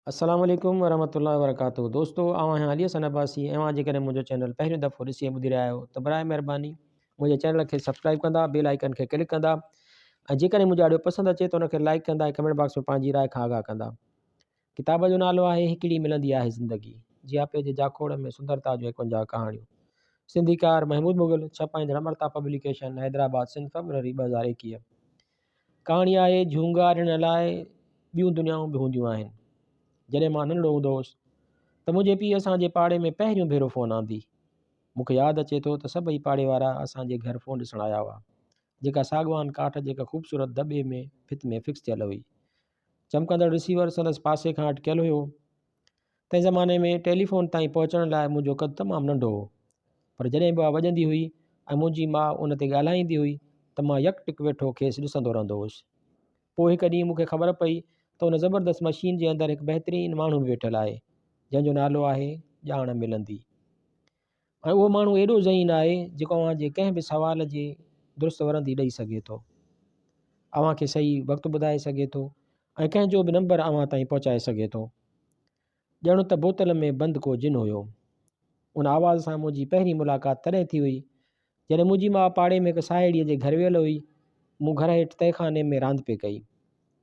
अस्सलाम वालेकुम वरहमतुल्लाहि वबरकातुहू। दोस्तों आवां हालिया सन अब्बासी ऐं जेकॾहिं मुंहिंजो चैनल पहिरियों दफ़ो ॾिसी ऐं ॿुधी रहिया आहियो त बराए महिरबानी मुंहिंजे चैनल खे सब्सक्राइब कंदा, बेल आइकन खे क्लिक कंदा ऐं जेकॾहिं मुंहिंजो ऑडियो पसंदि अचे त उनखे लाइक कंदा ऐं कमेंट बॉक्स में पंहिंजी राय खां आगाह कंदा। किताब जो नालो आहे हिकिड़ी मिलंदी आहे ज़िंदगी, जियापे जे जाखोड़ में सुंदरता जो 51 कहाणियूं। सिंधीकार महमूद मुग़ल, छपाईंदड़ अमृता पब्लिकेशन, हैदराबाद, सिंध, फ़रवरी 2021। कहाणी आहे झूंगा ॾिण लाइ ॿियूं दुनियाऊं बि हूंदियूं आहिनि। जॾहिं मां नंढड़ो हूंदो हुउसि त मुंहिंजे पीउ असांजे पाड़े में पहिरियों भेरो फ़ोन आंदी। मूंखे यादि अचे थो त सभई पाड़े वारा असांजे घर फ़ोन ॾिसण आया हुआ, जेका सागवान काठ जे हिक ख़ूबसूरत दॿे में भित में फिक्स थियल हुई। चमकंदड़ रिसीवर संदसि पासे खां अटकियल हुयो। तंहिं ज़माने में टेलीफोन ताईं पहुचण लाइ मुंहिंजो कदु तमामु नंढो हो, पर जॾहिं बि उहा वॼंदी हुई ऐं मुंहिंजी माउ उन ते ॻाल्हाईंदी हुई त मां यकटिक वेठो खेसि ॾिसंदो रहंदो हुउसि। पोइ हिकु ॾींहुं मूंखे ख़बर पई त उन ज़बरदस्त मशीन जे अंदरि हिकु बहितरीनु माण्हू बि वेठल आहे, जंहिंजो नालो आहे ॼाण मिलंदी। ऐं उहो माण्हू एॾो ज़हीन आहे जेको अव्हांजे कंहिं बि सुवाल जे दुरुस्त वरंदी ॾेई सघे थो, अव्हांखे सही वक़्तु ॿुधाए सघे थो ऐं कंहिंजो बि नंबर अव्हां ताईं पहुचाए सघे थो। ॼण त बोतल में बंदि को जिन हुयो। उन आवाज़ सां मुंहिंजी पहिरीं मुलाक़ात तॾहिं थी हुई जॾहिं मुंहिंजी माउ पाड़े में हिकु साहेड़ीअ जे घर वियल हुई। मूं घर हेठि तहखाने में रांदि पे कई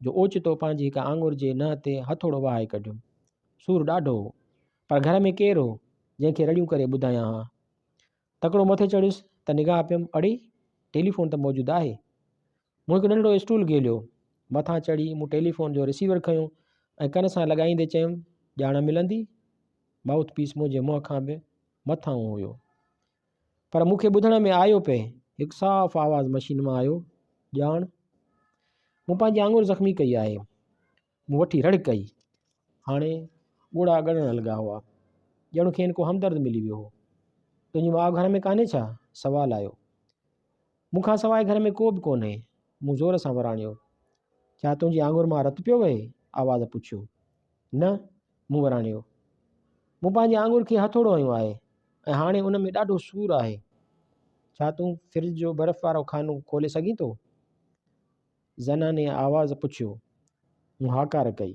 जो ओचितो पंहिंजी हिकु आङुर जे नंहं ते हथोड़ो वहाए कढियो। सूरु ॾाढो हो, पर घर में केरु हो जंहिंखे रड़ियूं करे ॿुधायां हा। तकिड़ो मथे चढ़ियुसि त निगाह पियमि, अड़े टेलीफोन त मौजूदु आहे। मूं हिकु नंढिड़ो स्टूल ॻेलियो, मथां चढ़ी मूं टेलीफोन जो रिसीवर खयो ऐं कन सां लॻाईंदे चयुमि, ॼाण मिलंदी। माउथ पीस मुंहिंजे मुंहं खां बि मथां हुयो, पर मूंखे ॿुधण में आयो पिए हिकु साफ़ आवाज़ मशीन मां आयो, ॼाण। मूं पंहिंजी आङुर ज़ख़्मी कई आहे। मूं वठी रड़ कई। हाणे ॻोड़ा ॻणण लॻा हुआ, ॼण खेनि को हमदर्द मिली वियो हो। तुंहिंजी माउ घर में कान्हे छा? सवालु आयो। मूंखां सवाइ घर में को बि कोन्हे। मूं ज़ोर सां वराणियो। छा तुंहिंजी आङुर मां रतु पियो वहे? आवाज़ पुछियो। न, मूं वराणियो। मूं पंहिंजी आङुर खे हथोड़ो हयो आहे ऐं हाणे उन में ॾाढो सूरु आहे। छा तूं फ्रिज जो बर्फ़ वारो खानो खोले सघीं थो? ज़नाने आवाज़ पुछियो। मूं हाकार कई।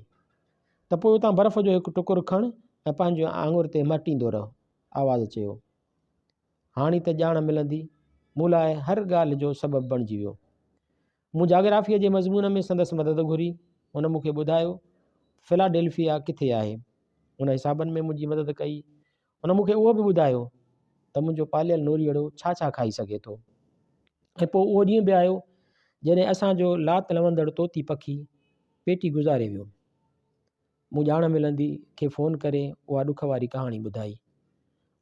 त पोइ उतां बर्फ़ जो हिकु टुकुरु खण ऐं पंहिंजो आङुर ते मटींदो रहो, आवाज़ चयो। हाणे त ॼाण मिलंदी मूं लाइ हर ॻाल्हि जो सबबु बणिजी वियो। मूं जाग्राफीअ जे मज़मून में संदसि मदद घुरी। हुन मूंखे ॿुधायो फिलाडेल्फिया किथे आहे। हुन हिसाबनि में मुंहिंजी मदद कई। हुन मूंखे उहो बि ॿुधायो त मुंहिंजो पालियल नोरीअड़ो छा छा खाई सघे थो। ऐं पोइ उहो ॾींहुं बि आयो जॾहिं असांजो लात लवंदड़ तोती पखी पेटी गुज़ारे वियो। मूं ॼाण मिलंदी खे फ़ोन करे उहा ॾुख वारी कहाणी ॿुधाई।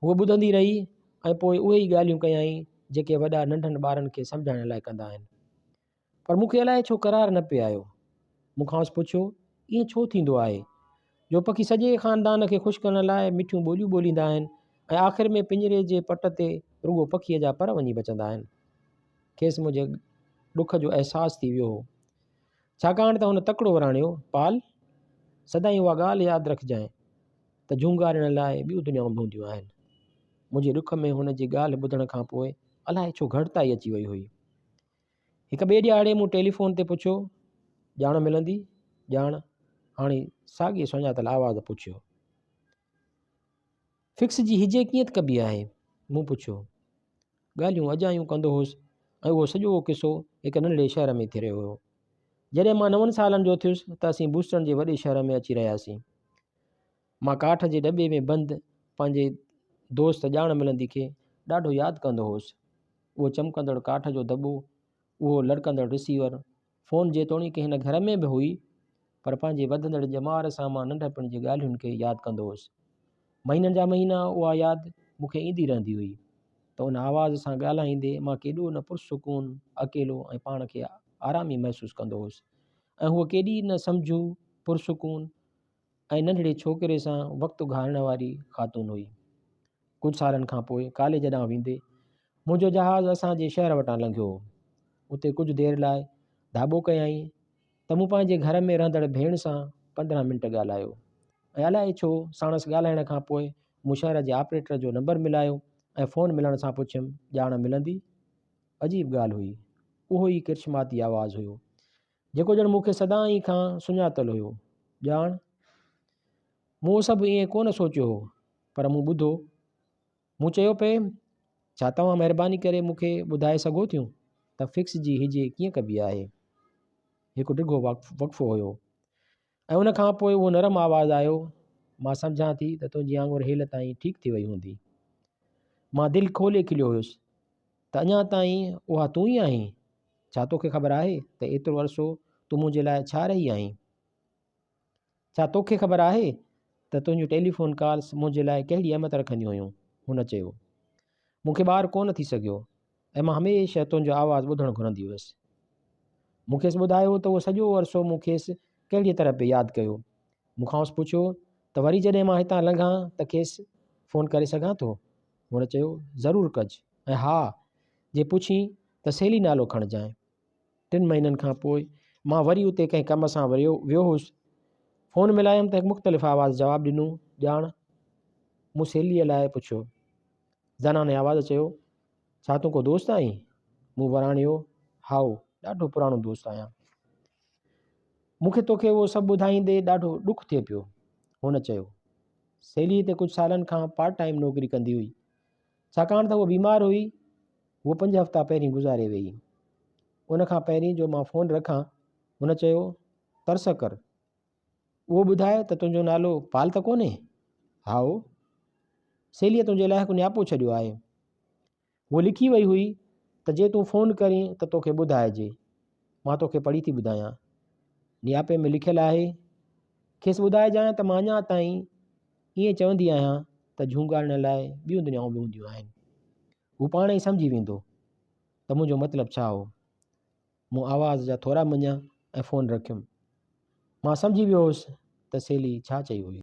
उहो ॿुधंदी रही ऐं पोइ उहे ई ॻाल्हियूं कयाईं जेके वॾा नंढनि ॿारनि खे सम्झाइण लाइ कंदा आहिनि। पर मूंखे अलाए छो करार न पिए आयो। मूंखां पुछियो, ईअं छो थींदो आहे जो पखी सॼे ख़ानदान खे ख़ुशि करण लाइ मिठियूं ॿोलियूं ॿोलींदा आहिनि ऐं आख़िर में पिंजरे जे पट ते रुॻो पखीअ जा पर वञी बचंदा आहिनि। खेसि मुंहिंजे ॾुख जो अहसासु थी वियो हो, छाकाणि त हुन तकिड़ो वराणियो, पाल सदाईं उहा ॻाल्हि यादि रखजांइ त झूंगा ॾिण लाइ ॿियूं दुनियाऊं बि हूंदियूं आहिनि। मुंहिंजे ॾुख में हुन जी ॻाल्हि ॿुधण खां पोइ अलाए छो घटिताई अची वई हुई। हिकु ॿिए ॾियारे मूं टेलीफोन ते पुछियो, ॼाण मिलंदी? ॼाण हाणे साॻी सुञातल आवाज़ पुछियो। फिक्स जी हिजे कीअं कबी आहे? मूं पुछियो। ॻाल्हियूं अजायूं कंदो हुउसि ऐं उहो सॼो किसो हिकु नंढड़े शहर में थी रहियो हो। जॾहिं मां 9 सालनि जो थियुसि त असीं बूस्टन जे वॾे शहर में अची रहियासीं। मां काठ जे दॿे में बंदि पंहिंजे दोस्त ॼाण मिलंदी खे ॾाढो यादि कंदो हुउसि। उहो चमकंदड़ काठ जो दॿो, उहो लड़कंदड़ रिसीवर, फ़ोन जेतोणीकि हिन घर में बि हुई, पर पंहिंजे वधंदड़ ॼमार सां मां नंढपण जी ॻाल्हियुनि खे यादि कंदो हुउसि। महीननि जा महीना उहा यादि मूंखे ईंदी रहंदी हुई त उन आवाज़ सां ॻाल्हाईंदे मां केॾो न पुरसुकून, अकेलो ऐं पाण खे आरामी महसूसु कंदो हुउसि। ऐं हूअ केॾी न सम्झू, पुरसुकून ऐं नंढड़े छोकिरे सां वक़्तु गुज़ारण वारी ख़ातून हुई। कुझु सालनि खां पोइ कॉलेज ॾांहुं वेंदे मुंहिंजो जहाज़ असांजे शहर वटां लंघियो। उते कुझु देरि लाइ धाॿो कयईं त मूं पंहिंजे घर में रहंदड़ भेण सां 15 मिंट ॻाल्हायो ऐं अलाए छो साणसि ॻाल्हाइण खां पोइ मूं शहर जे ऑपरेटर जो नंबर मिलायो ऐं फ़ोन मिलण सां पुछियुमि, ॼाण मिलंदी? अजीब ॻाल्हि हुई। उहो ई किरशमाती आवाज़ हुयो जेको ॼण मूंखे सदाईं खां सुञातल हुयो। ॼाण मूं सभु ईअं कोन सोचियो हो, पर मूं ॿुधो। मूं चयो पिए, छा तव्हां महिरबानी करे मूंखे ॿुधाए सघो थियूं त फिक्स जी हिजे कीअं कबी आहे। हिकु डिघो वक़्फ़ो हुयो ऐं उन खां पोइ उहो नरम आवाज़ु आयो, मां सम्झां थी त तुंहिंजी आङुर हेल ताईं ठीकु थी वई हूंदी। मां दिलि खोले खिलियो हुयुसि त अञा ताईं उहा तूं ई आहीं। छा तोखे ख़बर आहे त एतिरो अरसो तूं मुंहिंजे लाइ छा रही आहीं? छा तोखे ख़बर आहे त तुंहिंजूं टेलीफोन कॉल्स मुंहिंजे लाइ कहिड़ी अहमियत रखंदियूं हुयूं? हुन चयो। मूंखे ॿारु कोन थी सघियो ऐं मां हमेशह तुंहिंजो आवाज़ु ॿुधणु घुरंदी हुयसि। मूंखेसि ॿुधायो त उहो सॼो अरसो मूंखेसि कहिड़ीअ तरह पे यादि कयो। मूंखां पुछियो त वरी जॾहिं मां हितां लंघां त खेसि फ़ोन करे सघां थो? हुन चयो, ज़रूरु कजि, ऐं हा, जे पुछी त सहेली नालो खणजांइ। 3 महीननि खां पोइ मां वरी उते कंहिं कम सां वियो हुउसि। फ़ोन मिलायमि त हिकु मुख़्तलिफ़ आवाज़ जवाबु ॾिनो, ॼाण। मूं सहेलीअ लाइ पुछियो। ज़नाने आवाज़ चयो, छा तूं को दोस्त आहीं? मूं वराणियो, हाओ, ॾाढो पुराणो दोस्त आहियां। मूंखे तोखे उहो सभु ॿुधाईंदे ॾाढो ॾुखु थिए पियो। हुन चयो, सहेली हिते कुझु सालनि खां पार्ट टाइम नौकिरी कंदी हुई। छाकाणि त उहा बीमार हुई, उहो 5 हफ़्ता पहिरीं गुज़ारे वई। उन खां पहिरीं जो मां फ़ोन रखां, हुन चयो, तर्स कर, उहो ॿुधाए त तुंहिंजो नालो पाल त कोन्हे? हाओ, सहेलीअ तुंहिंजे लाइ हिकु नियापो छॾियो आहे। उहो लिखी वई हुई त जे तूं फ़ोन करीं त तोखे ॿुधाइजे। मां तोखे पढ़ी थी ॿुधायां। नियापे में लिखियलु आहे, खेसि ॿुधाइजांइ त मां अञा ताईं ईअं चवंदी आहियां त झूंगाइण लाइ ॿियूं दुनियाऊं बि हूंदियूं आहिनि। हू पाण ई सम्झी वेंदो त मुंहिंजो मतिलबु छा हो। मूं आवाज़ जा थोरा मञिया ऐं फ़ोन रखियुमि। मां सम्झी वियो हुउसि त सहेली छा चई हुई।